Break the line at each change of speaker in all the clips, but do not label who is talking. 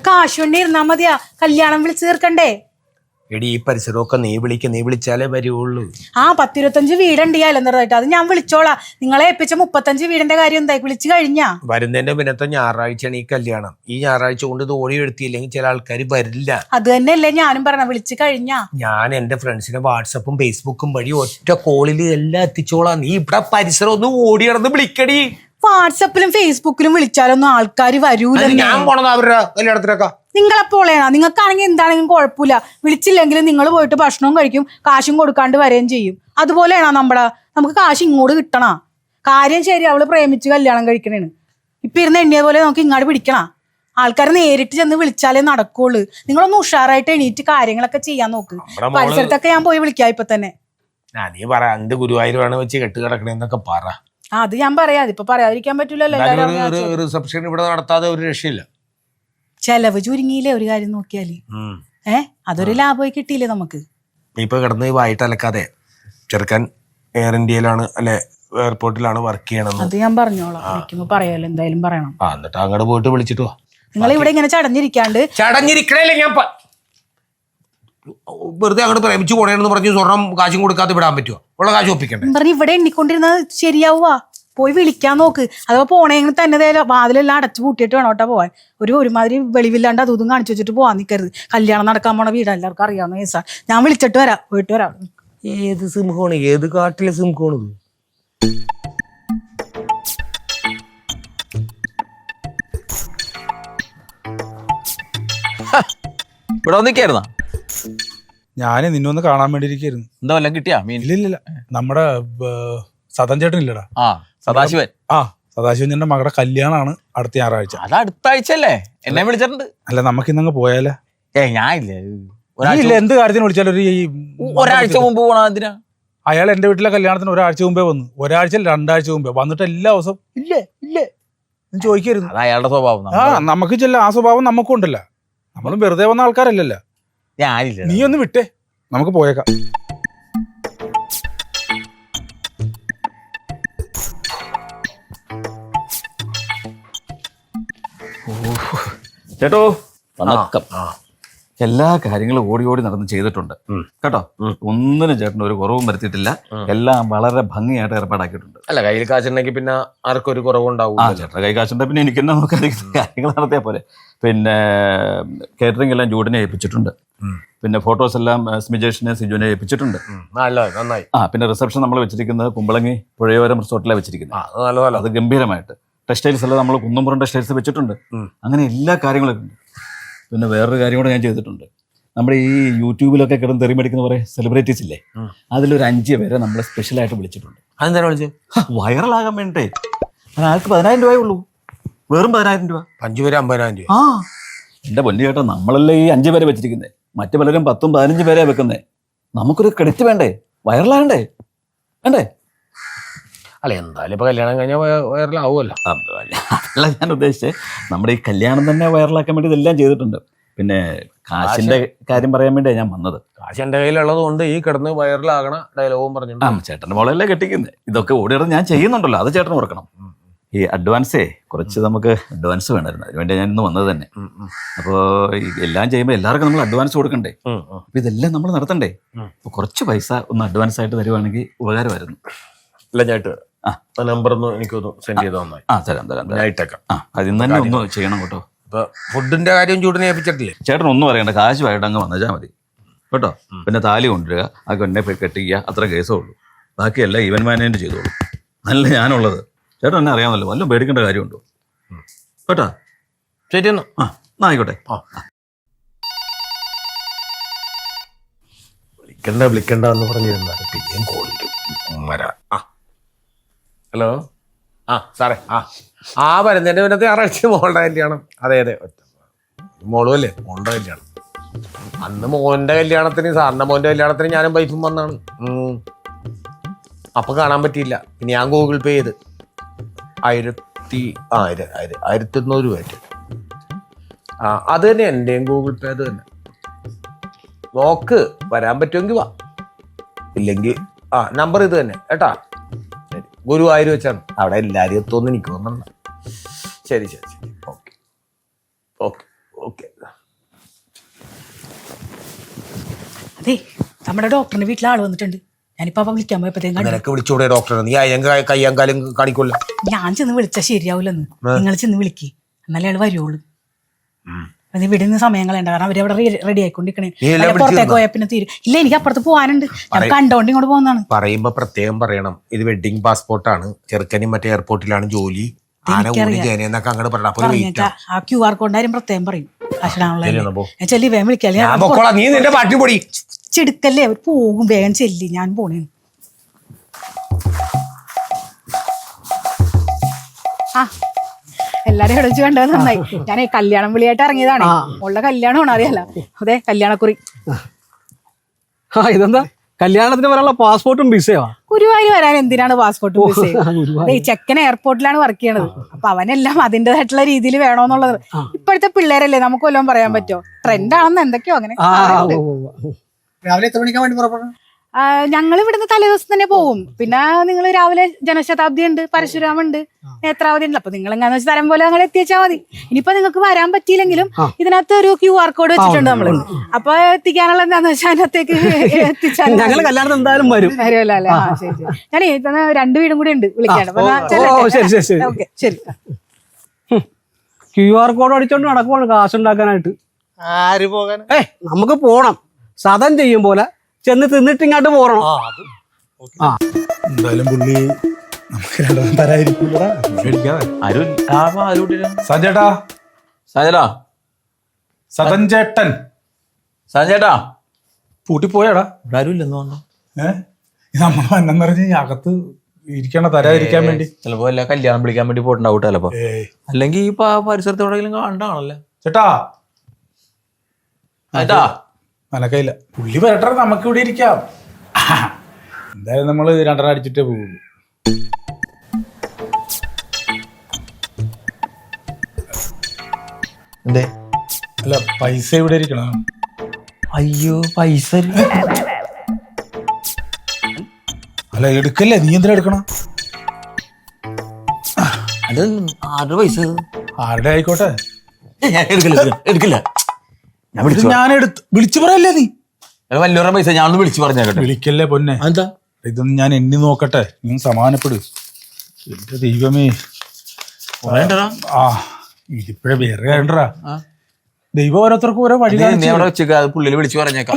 കാശ് കൊണ്ട് ഇരുന്നാ മതിയാ, കല്യാണം വിളിച്ചു തീർക്കണ്ടേ?
എടി ഈ പരിസരമൊക്കെ നീ വിളിച്ചാലേ വരുള്ളൂ.
10-25 വീടുണ്ട് ഈ അലന്തറതായിട്ട്, അത് ഞാൻ വിളിച്ചോളാം. നിങ്ങളെ ഏൽപ്പിച്ച 35 വീടിന്റെ കാര്യം എന്തായി? വിളിച്ചു കഴിഞ്ഞാ?
വരുന്നതിന്റെ പിന്നത്തെ ഞായറാഴ്ചയാണ് ഈ കല്യാണം. ഈ ഞായറാഴ്ച കൊണ്ട് ഇത് ഓടി എടുത്തില്ലെങ്കിൽ ചില ആൾക്കാർ വരില്ല.
അത് തന്നെയല്ലേ ഞാനും പറഞ്ഞ, വിളിച്ചു കഴിഞ്ഞാ
ഞാൻ എന്റെ ഫ്രണ്ട്സിനെ വാട്സപ്പും ഫേസ്ബുക്കും വഴി ഒറ്റ കോളിൽ എല്ലാം എത്തിച്ചോളാം. നീ ഇവിടെ പരിസരം ഒന്ന് ഓടി നടന്ന് വിളിക്കടി.
വാട്സപ്പിലും ഫേസ്ബുക്കിലും വിളിച്ചാലൊന്നും ആൾക്കാർ വരൂല.
ഞാൻ പോണത് അവരുടെ കല്യാണത്തിനൊക്കെ.
നിങ്ങളെപ്പോളേണ, നിങ്ങൾക്കാണെങ്കിൽ എന്താണെങ്കിലും കുഴപ്പമില്ല. വിളിച്ചില്ലെങ്കിലും നിങ്ങൾ പോയിട്ട് ഭക്ഷണവും കഴിക്കും, കാശും കൊടുക്കാണ്ട് വരെയും ചെയ്യും. അതുപോലെയാണോ നമുക്ക് കാശ് ഇങ്ങോട്ട് കിട്ടണ? കാര്യം ശരി, അവള് പ്രേമിച്ച് കല്യാണം കഴിക്കണേണ്. ഇപ്പൊ ഇരുന്ന് എണ്ണിയ പോലെ നമുക്ക് ഇങ്ങോട്ട് പിടിക്കണ. ആൾക്കാരെ നേരിട്ട് ചെന്ന് വിളിച്ചാലേ നടക്കുള്ളൂ. നിങ്ങളൊന്ന് ഉഷാറായിട്ട് എണീറ്റ് കാര്യങ്ങളൊക്കെ ചെയ്യാൻ നോക്ക്. പരിസരത്തൊക്കെ ഞാൻ പോയി വിളിക്കാം ഇപ്പൊ തന്നെ.
നീ പറ, എന്ത് ഗുരുവായൂരാണ് വെച്ച് കെട്ട് കിടക്കണേന്നൊക്കെ പറ.
അത് ഞാൻ പറയാം, അതിപ്പോ പറയാതിരിക്കാൻ പറ്റൂലല്ലോ.
റിസപ്ഷൻ ഇവിടെ നടത്താതെ ഒരു രക്ഷയില്ല.
ചെലവ് ചുരുങ്ങിയില്ലേ ഒരു കാര്യം നോക്കിയാല്? അതൊരു ലാഭമായി കിട്ടിയില്ലേ നമുക്ക്?
ഇപ്പൊ കിടന്ന് വായിട്ട് അലക്കാതെ, ചെറുക്കൻ എയർ ഇന്ത്യയിലാണ് അല്ലെ എയർപോർട്ടിലാണ് വർക്ക് ചെയ്യണം.
അത് ഞാൻ പറഞ്ഞോളാം, വിളിക്കുമ്പോ പറയാലോ, എന്തായാലും പറയണം.
എന്നിട്ട് അങ്ങോട്ട് പോയിട്ട് വിളിച്ചിട്ട് വാ.
നിങ്ങൾ ഇവിടെ ഇങ്ങനെ
ചടഞ്ഞിരിക്കണല്ലേ? ഞാൻ വെറുതെ അങ്ങോട്ട് പ്രേമിച്ചു പോണേന്ന് പറഞ്ഞ് സ്വർണം കാശും കൊടുക്കാതെ വിടാൻ പറ്റുമോ? ഉള്ള കാശ് ഒപ്പിക്കണ്ടേ?
പറഞ്ഞ് ഇവിടെ എണ്ണിക്കൊണ്ടിരുന്നത് ശരിയാവുക. പോയി വിളിക്കാൻ നോക്ക്. അഥവാ പോണെങ്കിൽ തന്നെ വാതിലെല്ലാം അടച്ചു പൂട്ടിയിട്ട് വേണോട്ടാ പോവാൻ. ഒരുമാതിരി വെളിവില്ലാണ്ട് അതും കാണിച്ചു വെച്ചിട്ട് പോവാൻ നിൽക്കരുത്. കല്യാണം നടക്കാൻ പോണ വീട് എല്ലാവർക്കും അറിയാവുന്ന കേസാ. ഞാൻ വിളിച്ചിട്ട് വരാം, പോയിട്ട് വരാം.
ഏത് സിംഹമാണ്? ഏത് കാട്ടിലെ സിംഹമാണ്?
ഇവിടെ വന്നിക്കായിരുന്ന
ഞാൻ നിന്നൊന്ന് കാണാൻ വേണ്ടിയിരിക്കായിരുന്നു.
എന്താ വല്ലതും കിട്ടിയാ മീൻ?
ഇല്ലില്ല, നമ്മുടെ സദൻ ചേട്ടൻ ഇല്ലടാ.
സദാശിവൻ.
സദാശിവൻ ചേട്ടന്റെ മകളുടെ കല്യാണമാണ് അടുത്ത ഞായറാഴ്ച.
അത് അടുത്ത ആഴ്ച അല്ലേ? എന്നെ വിളിച്ചിട്ടുണ്ട്.
അല്ല, നമുക്ക് ഇന്നങ്ങ് പോയാലേ?
ഞാൻ
ഇല്ല, എന്ത് കാര്യത്തിന് വിളിച്ചാലും
ഒരാഴ്ച മുമ്പ് പോണ എന്തിനാ?
അയാൾ എന്റെ വീട്ടിലെ കല്യാണത്തിന് ഒരാഴ്ച മുമ്പേ വന്നു. ഒരാഴ്ച 2 ആഴ്ച മുമ്പേ വന്നിട്ട് എല്ലാ ദിവസവും ഇല്ലേ ചോദിക്കരുത്.
അത് അയാളുടെ സ്വഭാവം.
നമുക്ക് ചെല്ല ആ സ്വഭാവം നമുക്കും ഉണ്ടല്ലോ. നമ്മളും വെറുതെ വന്ന ആൾക്കാരല്ലല്ലോ. നീ ഒന്ന് വിട്ടേ, നമുക്ക് പോയേക്കാം.
ചേട്ടോ വണക്കം. എല്ലാ കാര്യങ്ങളും ഓടി നടന്ന് ചെയ്തിട്ടുണ്ട് കേട്ടോ. ഒന്നിനും ചേട്ടൻ ഒരു കുറവും വരുത്തിയിട്ടില്ല. എല്ലാം വളരെ ഭംഗിയായിട്ട് ഏർപ്പാടാക്കിയിട്ടുണ്ട്.
അല്ല, കയ്യിൽ കാശുണ്ടെങ്കിൽ പിന്നെ ആർക്കും ഒരു കുറവുണ്ടാവും.
ചേട്ടൻ കൈ കാശുണ്ടെങ്കിൽ പിന്നെ എനിക്ക് തന്നെ നോക്കാൻ കാര്യങ്ങൾ നടത്തിയാൽ പോലെ. പിന്നെ കേറ്ററിംഗ് എല്ലാം ജൂഡിനെ ഏൽപ്പിച്ചിട്ടുണ്ട്. പിന്നെ ഫോട്ടോസ് എല്ലാം സ്മിജേഷിനെ സിജുവിനെ ഏൽപ്പിച്ചിട്ടുണ്ട്.
നന്നായി.
പിന്നെ റിസപ്ഷൻ നമ്മൾ വെച്ചിരിക്കുന്നത് കുമ്പളങ്ങി പുഴയോരം റിസോർട്ടിലാണ് വെച്ചിരിക്കുന്നത്. അത് ഗംഭീരമായിട്ട്. ടെക്സ്റ്റൈൽസ് എല്ലാം നമ്മൾ കുന്നംപുറം ടെക്സ്റ്റൈൽസ് വെച്ചിട്ടുണ്ട്. അങ്ങനെ എല്ലാ കാര്യങ്ങളൊക്കെ ഉണ്ട്. പിന്നെ വേറൊരു കാര്യം കൂടെ ഞാൻ ചെയ്തിട്ടുണ്ട്. നമ്മുടെ ഈ യൂട്യൂബിലൊക്കെ കിടന്ന് തെറിമടിക്കുന്ന കുറേ സെലിബ്രിറ്റീസ് ഇല്ലേ, അതിലൊരു 5 പേരെ നമ്മൾ സ്പെഷ്യലായിട്ട് വിളിച്ചിട്ടുണ്ട്.
അതെന്താ വിളിച്ചത്?
വൈറലാകാൻ വേണ്ടേ. ആൾക്ക് 10,000 രൂപയേ ഉള്ളൂ. വെറും 10,000 രൂപ.
5 പേര് 50,000 രൂപ.
എന്റെ പൊന്നു ചേട്ടാ, നമ്മളല്ലേ ഈ 5 പേരെ വെച്ചിരിക്കുന്നത്. മറ്റു പലരും 10-15 പേരെ വെക്കുന്നത്. നമുക്കൊരു ക്രെഡിറ്റ് വേണ്ടേ? വൈറലാകണ്ടേ? വേണ്ടേ?
അല്ല, എന്തായാലും ഇപ്പൊ കല്യാണം കഴിഞ്ഞാൽ വൈറലാവുമല്ലോ.
അതല്ല ഞാൻ ഉദ്ദേശിച്ചത്. നമ്മുടെ ഈ കല്യാണം തന്നെ വൈറലാക്കാൻ വേണ്ടി ഇതെല്ലാം ചെയ്തിട്ടുണ്ട്. പിന്നെ കാശിന്റെ കാര്യം പറയാൻ വേണ്ടിയാണ് ഞാൻ വന്നത്.
കാശ് എന്റെ കയ്യിലുള്ളത് കൊണ്ട് ഈ കിടന്ന് വൈറലാകണ ഡയലോഗും പറഞ്ഞിട്ടുണ്ട്.
ചേട്ടന്റെ മോളല്ലേ കെട്ടിക്കുന്നത്. ഇതൊക്കെ ഓടിയിടന്ന് ഞാൻ ചെയ്യുന്നുണ്ടല്ലോ, അത് ചേട്ടൻ ഓർക്കണം. ഈ അഡ്വാൻസേ കുറച്ച് നമുക്ക് അഡ്വാൻസ് വേണമായിരുന്നു. അതിനുവേണ്ടി ഞാൻ ഇന്ന് വന്നത് തന്നെ. അപ്പോൾ എല്ലാം ചെയ്യുമ്പോൾ എല്ലാവർക്കും നമ്മൾ അഡ്വാൻസ് കൊടുക്കണ്ടേ? അപ്പൊ ഇതെല്ലാം നമ്മൾ നടത്തണ്ടേ? അപ്പൊ കുറച്ച് പൈസ ഒന്ന് അഡ്വാൻസ് ആയിട്ട് തരുവാണെങ്കിൽ ഉപകാരമായിരുന്നു.
അല്ല, ഞായിട്ട് നമ്പർ ഒന്ന് എനിക്കൊന്ന് സെൻഡ് ചെയ്ത് തന്നായി.
തരാം.
ഞായിട്ടേക്കാം.
അതിൽ തന്നെ ഒന്ന് ചെയ്യണം കേട്ടോ.
ഇപ്പൊ ഫുഡിന്റെ കാര്യം ചൂടിനെ ഏൽപ്പിച്ചിട്ടില്ലേ?
ചേട്ടൻ ഒന്നും പറയണ്ട, കാശുമായിട്ട് അങ്ങ് വന്നേച്ചാൽ മതി കേട്ടോ. പിന്നെ താലി കൊണ്ടുവരിക, ആ കൊന്നെ കെട്ടിക്കുക, അത്ര കേസേ ഉള്ളൂ. ബാക്കിയെല്ലാം ഈവൻ മാനേജ് ചെയ്തോളൂ. നല്ല ഞാനുള്ളത്. ചേട്ടൻ എന്നെ അറിയാമല്ലോ, വല്ലതും പേടിക്കേണ്ട കാര്യമുണ്ടോ കേട്ടോ?
ശരി എന്നാ
ആയിക്കോട്ടെ.
വിളിക്കണ്ട എന്ന് പറഞ്ഞിരുന്നാൽ പിന്നെയും കോളിട്ടു. ഹലോ. സാറേ, വരുന്നതിന്റെ പിന്നത്തെ ഞായറാഴ്ച മോളുടെ കല്യാണം. അതെ, മോളും അല്ലേ, മോളുടെ കല്യാണം. അന്ന് മോന്റെ കല്യാണത്തിന്, സാറിന്റെ മോന്റെ കല്യാണത്തിന് ഞാനും വൈഫും വന്നാണ്. അപ്പൊ കാണാൻ പറ്റിയില്ല. പിന്നെ ഞാൻ ഗൂഗിൾ പേ ചെയ്ത് 1,800 രൂപ. അത് തന്നെ എന്റെയും ഗൂഗിൾ പേ അത് തന്നെ. നോക്ക്, വരാൻ പറ്റുമെങ്കിൽ വാ, ഇല്ലെങ്കിൽ നമ്പർ ഇത് തന്നെ കേട്ടാ. ശരി, ഗുരുവായൂർ വെച്ചാണ്. അവിടെ എല്ലാവരും എത്തുമെന്ന് എനിക്ക് തോന്നുന്നുണ്ട്. ശരി. ഓക്കെ.
അതേ നമ്മുടെ ഡോക്ടറിന്റെ വീട്ടിൽ ആള് വന്നിട്ടുണ്ട്. ഞാനിപ്പോ അവ വിളിക്കാൻ പോയപ്പോഴത്തേക്കും കണ്ടു.
നിനക്ക് വിളിച്ചൂടെ ഡോക്ടറെ? നീ കയ്യാങ്കാലും കാണിക്കൊല്ല.
ഞാൻ ചെന്ന് വിളിച്ചാൽ ശരിയാവില്ലെന്ന്. നിങ്ങൾ ചെന്ന് വിളിക്ക്, എന്നാലേ ആള് വരുള്ളൂ. അത് ഇവിടെ നിന്ന് സമയം കളയണ്ട, കാരണം അവരവിടെ റെഡി ആയിക്കൊണ്ടിരിക്കണേ. പുറത്തേക്ക് പോയാൽ പിന്നെ തീരും. ഇല്ല, എനിക്ക് അപ്പുറത്ത് പോകാനുണ്ട്. ഞാൻ കണ്ടോണ്ട് ഇങ്ങോട്ട് പോകുന്നതാണ്.
പറയുമ്പോ പ്രത്യേകം പറയണം, ഇത് വെഡിങ് പാസ്പോർട്ടാണ്. ചെറുക്കനും മറ്റേ എയർപോർട്ടിലാണ് ജോലി. എന്നൊക്കെ അങ്ങോട്ട്
പറഞ്ഞേക്കാം. ആ QR കോഡാരും പ്രത്യേകം പറയും. ഞാൻ ചെല്ലി വേഗം വിളിക്കാല്ലേ.
നീ നിന്റെ പാട്ടി പൊടി
ചെടുക്കല്ലേ, അവർ പോകും. വേഗം ചെല്ലി, ഞാൻ പോണേ. ആ എല്ലാരും ഇവിടെ വെച്ച് കണ്ടത് നന്നായി. ഞാൻ കല്യാണം വിളിയായിട്ട് ഇറങ്ങിയതാണ്. ഉള്ള കല്യാണമാണ്, അറിയാലോ. അതെ, കല്യാണക്കുറി.
ഇതെന്താ കല്യാണത്തിന് വരാനുള്ള പാസ്പോർട്ടും വിസയോ?
ഗുരുവായൂർ വരാൻ എന്തിനാണ് പാസ്പോർട്ടും വിസയും? ഈ ചെക്കൻ എയർപോർട്ടിലാണ് വർക്ക് ചെയ്യണത്. അപ്പൊ അവനെല്ലാം അതിൻ്റെതായിട്ടുള്ള രീതിയിൽ വേണോന്നുള്ളത്. ഇപ്പോഴത്തെ പിള്ളേരല്ലേ, നമുക്ക് വല്ലതും പറയാൻ പറ്റുമോ? ട്രെൻഡാണെന്ന് എന്തൊക്കെയോ അങ്ങനെ.
രാവിലെ എത്ര മണിക്കാ വേണ്ടി പുറപ്പെടും?
ഞങ്ങൾ ഇവിടുന്ന് തലേദിവസം തന്നെ പോകും. പിന്നെ നിങ്ങൾ രാവിലെ ജനശതാബ്ദി ഉണ്ട്, പരശുരാമുണ്ട്, നേത്രാവതി ഉണ്ട്. അപ്പൊ നിങ്ങൾ എങ്ങാന്ന് വെച്ചാൽ തരം പോലെ നിങ്ങൾ എത്തിച്ചാൽ മതി. ഇനിയിപ്പോ നിങ്ങൾക്ക് വരാൻ പറ്റിയില്ലെങ്കിലും ഇതിനകത്ത് ഒരു QR കോഡ് വെച്ചിട്ടുണ്ട് നമ്മള്. അപ്പൊ എത്തിക്കാനുള്ള എന്താന്ന് വെച്ചാൽ അതിനകത്തേക്ക് എത്തിച്ചാൽ
ഞങ്ങൾ കല്യാണത്തിന് എന്തായാലും വരും.
വരുമല്ലോ അല്ലേ? ആ ശരി ശരി. ഞാൻ 2 വീടും കൂടി ഉണ്ട് വിളിക്കാണ്. ശരി.
QR കോഡ് അടിച്ചോണ്ട് നടക്കുവാണ് കാശുണ്ടാക്കാനായിട്ട്.
ആര് പോകാൻ?
നമുക്ക് പോണം. സദൻ ചെയ്യും പോലെ ചെന്ന് തിന്നിട്ട് ഇങ്ങോട്ട് പോരണം.
എന്തായാലും പുള്ളി നമുക്ക് രണ്ടെണ്ണം തരായിരിക്കും. സജേട്ടാ,
സജേട്ടാ,
സതൻ ചേട്ടൻ
സജേട്ടാ,
പൂട്ടിപ്പോയാടാ.
ആരും ഇല്ലെന്ന് പറഞ്ഞു.
നമ്മൾ എന്നു പറഞ്ഞ അകത്ത് ഇരിക്കണ തരാതിരിക്കാൻ വേണ്ടി
ചിലപ്പോ എല്ലാ കല്യാണം വിളിക്കാൻ വേണ്ടി പോയിട്ടുണ്ടാവും ചിലപ്പോ. അല്ലെങ്കിൽ ഈ പരിസരത്ത് എവിടെയെങ്കിലും കണ്ടാണല്ലേ.
ചേട്ടാ,
ചേട്ടാ,
മനക്കയില്ല. പുള്ളി വരട്ടെ, നമുക്ക് ഇവിടെ ഇരിക്കാം. എന്തായാലും നമ്മള് 2 അടിച്ചിട്ടേ പോകുള്ളൂ.
എന്തേ?
അല്ല, പൈസ ഇവിടെ ഇരിക്കണം.
അയ്യോ, പൈസ
അല്ല, എടുക്കല്ലേ. നീ എന്തിനാ എടുക്കണം?
അത് ആരുടെ പൈസ?
ആരുടെ ആയിക്കോട്ടെ.
എടുക്കില്ല.
ഞാൻ വിളിച്ചു പറയല്ലേ നീ?
വലിയ പൈസ ഞാനൊന്ന് വിളിച്ചു പറഞ്ഞേക്കട്ടെ.
വിളിക്കല്ലേ പൊന്നെ.
എന്താ
ഇതൊന്നും ഞാൻ എണ്ണി നോക്കട്ടെ. നീ സമാധാനപ്പെടു. എന്റെ ദൈവമേ. ആ ഇതിപ്പോഴേ വേറെ വേണ്ടടാ. ദൈവം ഓരോരുത്തർക്കും ഓരോ വഴി.
പുള്ളിൽ വിളിച്ചു പറഞ്ഞേക്കാം.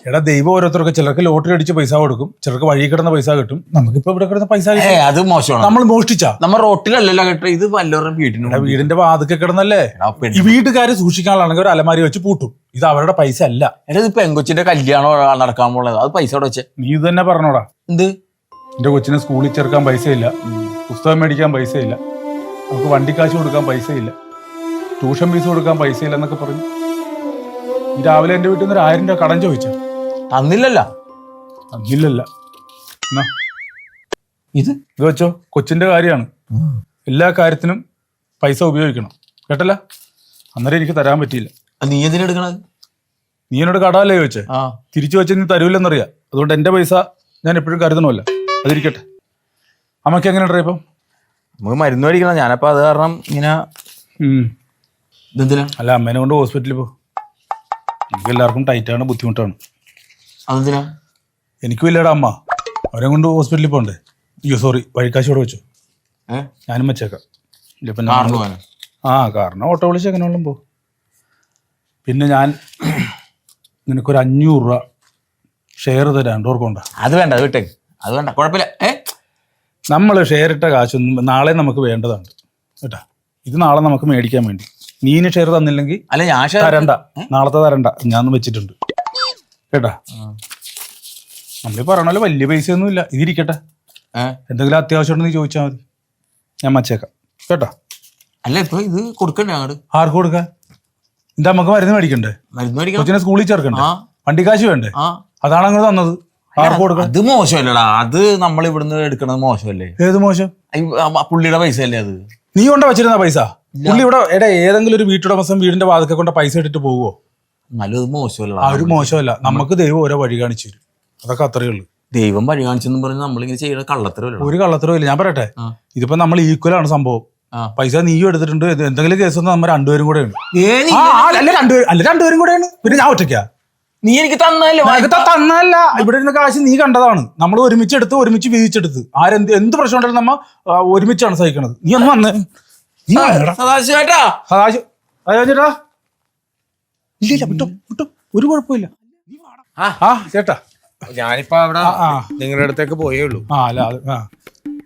എടാ, ദൈവം ഓരോരുത്തർക്ക് ചിലർക്ക് ലോട്ടറി അടിച്ച് പൈസ കൊടുക്കും, ചിലർക്ക് വഴി കിടന്ന പൈസ കിട്ടും. നമുക്കിപ്പോ ഇവിടെ കിടന്ന പൈസ
അത് മോശമാണ്.
നമ്മൾ മോഷ്ടിച്ചാ?
നമ്മൾ റോട്ടിലല്ലല്ലോ കേട്ടോ. ഇത് വല്ലവരും
വീടിന്റെ വാതൊക്കെ കിടന്നല്ലേ. ഈ വീട്ടുകാര് സൂക്ഷിക്കാനുള്ളതാണെങ്കിൽ ഒരു അലമാരി വെച്ച് പൂട്ടും. ഇത് അവരുടെ പൈസ അല്ല.
ഇത് പെങ്കൊച്ചിന്റെ കല്യാണം നടക്കാൻ പോണത്. അത് പൈസ അവിടെ വെച്ചേ.
നീ ഇത് തന്നെ പറഞ്ഞോടാ.
എന്ത്?
എന്റെ കൊച്ചിനെ സ്കൂളിൽ ചേർക്കാൻ പൈസയില്ല, പുസ്തകം മേടിക്കാൻ പൈസയില്ല, നമുക്ക് വണ്ടിക്കാശ് കൊടുക്കാൻ പൈസയില്ല, ട്യൂഷൻ ഫീസ് കൊടുക്കാൻ പൈസയില്ല എന്നൊക്കെ പറഞ്ഞു. ഈ രാവിലെ എന്റെ വീട്ടിൽ നിന്ന് 1000 രൂപ കടം ചോദിച്ച.
തന്നില്ലല്ല. ഇത്
വെച്ചോ, കൊച്ചിന്റെ കാര്യമാണ്. എല്ലാ കാര്യത്തിനും പൈസ ഉപയോഗിക്കണം, കേട്ടല്ല? അന്നേരം എനിക്ക് തരാൻ പറ്റിയില്ല.
നീ എന്തിനെടുക്കണത്?
നീ എന്നോട് കടമല്ലേ ചോദിച്ചേ? തിരിച്ചു വെച്ച് നീ തരൂല്ലെന്നറിയാം. അതുകൊണ്ട് എന്റെ പൈസ ഞാൻ എപ്പോഴും കരുതണമല്ല. അതിരിക്കട്ടെ. അമ്മക്ക് എങ്ങനെയുണ്ടാ ഇപ്പം?
നമുക്ക് മരുന്ന് മേടിക്കണം. ഞാനപ്പോ അത് കാരണം ഇങ്ങനെ. ഇതെന്തിനാ?
അല്ല, അമ്മേനെ കൊണ്ട് ഹോസ്പിറ്റലിൽ പോ. എനിക്ക് എല്ലാവർക്കും ടൈറ്റാണ്, ബുദ്ധിമുട്ടാണ്.
അതെന്തിനാ?
എനിക്കും ഇല്ലടാ അമ്മ. അവരെ കൊണ്ട് ഹോസ്പിറ്റലിൽ പോകണ്ടേ? അയ്യോ സോറി, വഴിക്കാശോടെ വെച്ചു. ഞാനും വെച്ചേക്കാം. കാരണം ഓട്ടോ വിളിച്ച് എങ്ങനെയുള്ള പോ. പിന്നെ ഞാൻ നിനക്കൊരു 500 രൂപ ഷെയർ തരാം, ഓർക്കൊണ്ട.
അത് വേണ്ട, അത് വിട്ടേ. അത് വേണ്ട, കുഴപ്പമില്ല.
നമ്മൾ ഷെയർ ഇട്ട കാശൊന്നും നാളെ നമുക്ക് വേണ്ടതാണ് കേട്ടാ. ഇത് നാളെ നമുക്ക് മേടിക്കാൻ വേണ്ടി. നീ ഇനി ഷെയർ തന്നില്ലെങ്കിൽ
അല്ല, ഞാൻ
തരണ്ട, നാളത്തെ തരണ്ട. ഞാൻ വെച്ചിട്ടുണ്ട് കേട്ടാ. നമ്മളീ പറഞ്ഞ വലിയ പൈസയൊന്നും ഇല്ല. ഇതിരിക്കട്ടെ. എന്തെങ്കിലും അത്യാവശ്യം നീ ചോദിച്ചാൽ മതി, ഞാൻ വച്ചേക്കാം കേട്ടാ.
അല്ല, ഇപ്പൊ ഇത് കൊടുക്കണ്ടേ അങ്ങോട്ട്?
ആർക്ക് കൊടുക്കാൻ? എന്റെ അമ്മക്ക് മരുന്ന് മേടിക്കണ്ടേ?
മരുന്ന് മേടിക്കണം.
കൊച്ചിനെ സ്കൂളിൽ ചേർക്കണ്ടേ? വണ്ടിക്കാശ് വേണ്ടേ? അതാണ് അങ്ങ് തന്നത്. ആർക്ക് കൊടുക്കാൻ?
അത് മോശമല്ലടാ. അത് നമ്മൾ ഇവിടുന്ന് എടുക്കണത് മോശമല്ലേ?
ഏത് മോശം?
പുള്ളിയുടെ പൈസ അല്ലേ അത്?
നീ കൊണ്ട വെച്ചിരുന്ന പൈസ? പുള്ളി ഇവിടെ ഏതെങ്കിലും ഒരു വീട്ടുടമസ്ഥൻ വീടിന്റെ വാതൊക്കെ കൊണ്ട് പൈസ ഇട്ടിട്ട് പോവോ?
നല്ലത് മോശമല്ല.
ആ ഒരു മോശമല്ല. നമുക്ക് ദൈവം ഓരോ വഴി കാണിച്ചു തരും. അതൊക്കെ അത്രയേ ഉള്ളൂ.
ദൈവം വഴി കാണിച്ചെന്ന് പറഞ്ഞ് നമ്മളിങ്ങനെ ചെയ്യുന്ന കള്ളത്തരമല്ല.
ഒരു കള്ളത്തരവും ഇല്ല. ഞാൻ പറയട്ടെ, ഇതിപ്പോ നമ്മൾ ഈക്വൽ ആണ് സംഭവം. പൈസ നീയും എടുത്തിട്ടുണ്ട്. എന്തെങ്കിലും കേസ് വന്നാൽ നമ്മൾ രണ്ടുപേരും കൂടെ ഉണ്ട്. അല്ല രണ്ടുപേരും കൂടെയാണ്. പിന്നെ ഞാൻ ഒറ്റയ്ക്കാ?
നീ എനിക്ക് തന്നല്ലേ
തന്നല്ല, ഇവിടെ ഇരുന്ന കാശ് നീ കണ്ടതാണ്. നമ്മൾ ഒരുമിച്ചെടുത്ത് ഒരുമിച്ച് വീതിച്ചെടുത്ത് എന്ത് പ്രശ്നം ഉണ്ടെങ്കിലും നമ്മ ഒരുമിച്ചാണ് സഹിക്കണത്. നീ ഒന്ന് വന്നേ. നീ
സദാശിവേട്ടാ.
ചേട്ടാ ഇല്ല വിട്ടോ വിട്ടോ, ഒരു കുഴപ്പമില്ല. ചേട്ടാ
ഞാനിപ്പോ അവിടെ നിങ്ങളുടെ അടുത്തേക്ക് പോയേ ഉള്ളൂ.
അല്ല അത്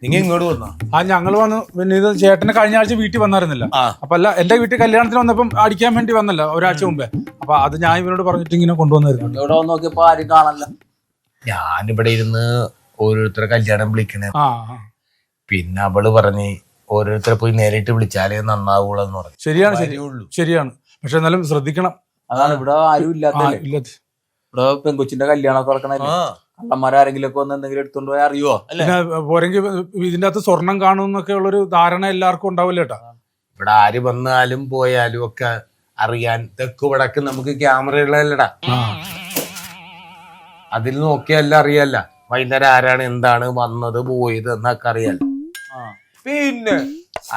നിങ്ങൾ ഇങ്ങോട്ട് വന്നോ?
ഞങ്ങൾ വന്നു. പിന്നെ ഇത് ചേട്ടന് കഴിഞ്ഞ ആഴ്ച വീട്ടിൽ വന്നായിരുന്നില്ല. അപ്പൊ അല്ല, എന്റെ വീട്ടിൽ കല്യാണത്തിന് വന്നപ്പം അടിക്കാൻ വേണ്ടി വന്നല്ല ഒരാഴ്ച മുമ്പേ. അപ്പൊ അത് ഞാൻ ഇവനോട് പറഞ്ഞിട്ട് ഇങ്ങനെ കൊണ്ടുവന്നായിരുന്നു.
ഇവിടെ വന്ന് നോക്കിയപ്പോ ആരും കാണല്ല.
ഞാനിവിടെ ഇരുന്ന് ഓരോരുത്തരെ കല്യാണം വിളിക്കണേ. പിന്നെ അവള് പറഞ്ഞ് ഓരോരുത്തരെ പോയി നേരിട്ട് വിളിച്ചാലേ നന്നാവുള്ളൂ എന്ന് പറഞ്ഞു.
ശരിയാണ്. പക്ഷെ എന്നാലും ശ്രദ്ധിക്കണം.
അതാണ് ഇവിടെ ആരും ഇല്ലാത്ത. ഇവിടെ പെങ്കൊച്ചിന്റെ കല്യാണം തുറക്കണല്ലേ. കള്ളന്മാരെങ്കിലും ഒക്കെ വന്ന് എന്തെങ്കിലും എടുത്തോണ്ട് പോയാൽ അറിയുവോ?
പിന്നെ പോരെങ്കിൽ ഇതിന്റെ അകത്ത് സ്വർണം കാണുമെന്നൊക്കെ ഉള്ളൊരു ധാരണ എല്ലാവർക്കും ഉണ്ടാവില്ല കേട്ടാ.
ഇവിടെ ആര് വന്നാലും പോയാലും ഒക്കെ അറിയാൻ തെക്ക് വടക്ക് നമുക്ക് ക്യാമറ ഉള്ളതല്ലടാ. അതിൽ നോക്കിയല്ല അറിയല്ല വൈകുന്നേരം ആരാണ് എന്താണ് വന്നത് പോയത് എന്നൊക്കെ അറിയാലോ. പിന്നെ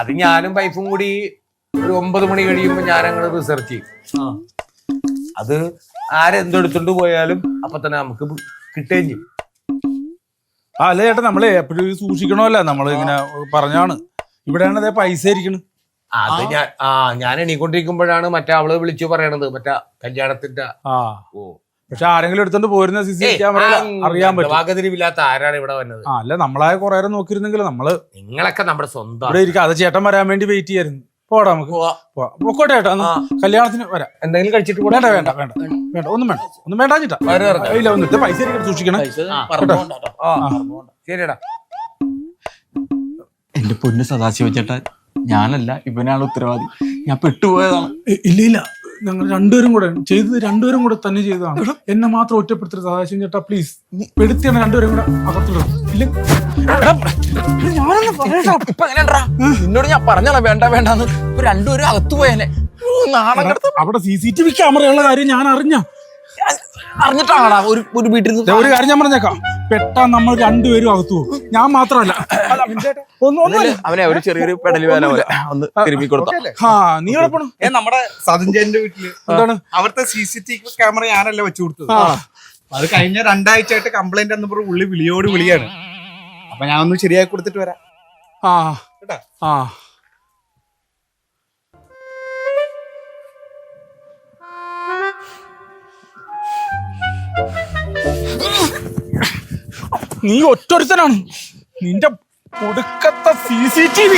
അത് ഞാനും വൈഫും കൂടി ഒരു 9 മണി കഴിയുമ്പോ ഞാനങ്ങനെ റിസർച്ച് ചെയ്യും. അത് ആരെന്തെടുത്തോണ്ട് പോയാലും അപ്പൊ തന്നെ നമുക്ക് കിട്ടുകയും ചെയ്യും.
അല്ല ചേട്ടാ, നമ്മളെ എപ്പോഴും സൂക്ഷിക്കണമല്ല. നമ്മൾ ഇങ്ങനെ പറഞ്ഞാണ്. ഇവിടെയാണ് അതേ പൈസ ഇരിക്കണ്.
അത് ഞാൻ എണീക്കൊണ്ടിരിക്കുമ്പോഴാണ് മറ്റേ അവള് വിളിച്ചു പറയണത്, മറ്റേ കല്യാണത്തിന്റെ.
പക്ഷെ ആരെങ്കിലും എടുത്തോണ്ട് പോരുന്ന CCTV ക്യാമറ അറിയാൻ പറ്റും.
വാഗതിരിവില്ലാത്ത ആരാണ് ഇവിടെ വന്നത്?
അല്ല, നമ്മളായ കുറെ നേരം നോക്കിയിരുന്നെങ്കിൽ നമ്മള്
നിങ്ങളൊക്കെ നമ്മുടെ സ്വന്തം
ഇവിടെ ഇരിക്കും. അത് ചേട്ടൻ വരാൻ വേണ്ടി വെയിറ്റ് ചെയ്യായിരുന്നു. പോടാ, നമുക്ക് പൊക്കോട്ടെ ചേട്ടാ. കല്യാണത്തിന് വരാം.
എന്തെങ്കിലും കഴിച്ചിട്ട്
വേണ്ട വേണ്ട വേണ്ട വേണ്ട, ഒന്നും വേണ്ടാഞ്ഞിട്ടാ. ഇല്ല, ഒന്നും പൈസ സൂക്ഷിക്കണം.
ശരിയടാ.
എന്റെ പൊന്ന് സദാശിവ ചേട്ടാ, ഞാനല്ല, ഇവനാണ് ഉത്തരവാദി. ഞാൻ പെട്ടുപോയതാണ്.
ഇല്ല, ഞങ്ങൾ രണ്ടുപേരും കൂടെ തന്നെ ചെയ്തതാണ്. എന്നെ മാത്രം ഒറ്റപ്പെടുത്തരുത് സദാശിവൻ ചേട്ടാ, പ്ലീസ്. പെടുത്തിയാണ് രണ്ടുപേരും കൂടെ അകത്തുള്ളത്.
നിന്നോട് ഞാൻ പറഞ്ഞാ വേണ്ടാന്ന്. ഇപ്പൊ രണ്ടുപേരും അകത്തു പോയനെ.
അവിടെ CCTV ക്യാമറയുള്ള കാര്യം ഞാൻ
അറിഞ്ഞിട്ടാണോ ഒരു വീട്ടിൽ നിന്ന്?
ഒരു കാര്യം ഞാൻ പറഞ്ഞേക്കാം, പെട്ടാ നമ്മൾ രണ്ടുപേരും അകത്തു പോകും. ഞാൻ മാത്രമല്ല.
അവനെ ഒരു ചെറിയൊരു പെടലി വേല പോലെ ഒന്ന് തിരുമ്പി കൊടുത്ത.
നീ എളുപ്പം
നമ്മുടെ സതഞ്ജന്റെ വീട്ടില്
എന്താണ്
അവിടുത്തെ CCTV ക്യാമറ ഞാനല്ല വെച്ചു കൊടുത്തത്. അത് കഴിഞ്ഞ 2 ആഴ്ചയായിട്ട് കംപ്ലൈന്റ് എന്ന് പറഞ്ഞ ഉള്ളി വിളിയോട് വിളിയാണ്. അപ്പൊ ഞാൻ ഒന്ന് ശരിയാക്കി കൊടുത്തിട്ട് വരാം.
നീ ഒറ്റൊരുത്തനാണ്. നിന്റെ ഒടുക്കത്തെ CCTV